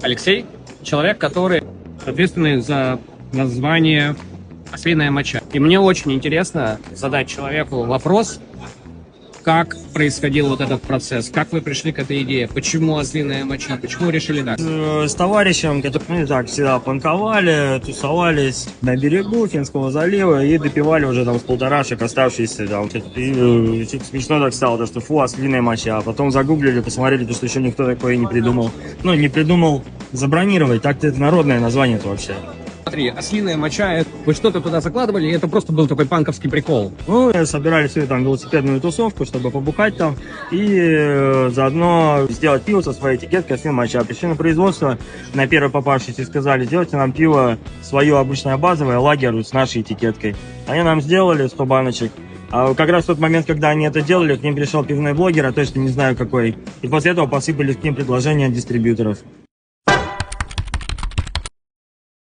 Алексей, человек, который ответственный за название «Ослиная моча». И мне очень интересно задать человеку вопрос, как происходил вот этот процесс, как вы пришли к этой идее, почему ослиная моча, почему решили так? С товарищем, которые так всегда панковали, тусовались на берегу Финского залива и допивали уже там с полторашек оставшиеся там. И смешно так стало, то, что фу, ослиная моча. А потом загуглили, посмотрели, то, что еще никто такое не придумал. Ну, не придумал забронировать, так-то это народное название-то вообще. Смотри, ослиная моча, вы что-то туда закладывали, и это просто был такой панковский прикол. Ну, собирали всю там велосипедную тусовку, чтобы побухать там и заодно сделать пиво со своей этикеткой «Ослиная моча». Пришли на производство, на первой попавшейся сказали, сделайте нам пиво свое обычное базовое, лагерь с нашей этикеткой. Они нам сделали 100 баночек. А как раз в тот момент, когда они это делали, к ним пришел пивной блогер, а точно не знаю какой. И после этого посыпались к ним предложения от дистрибьюторов.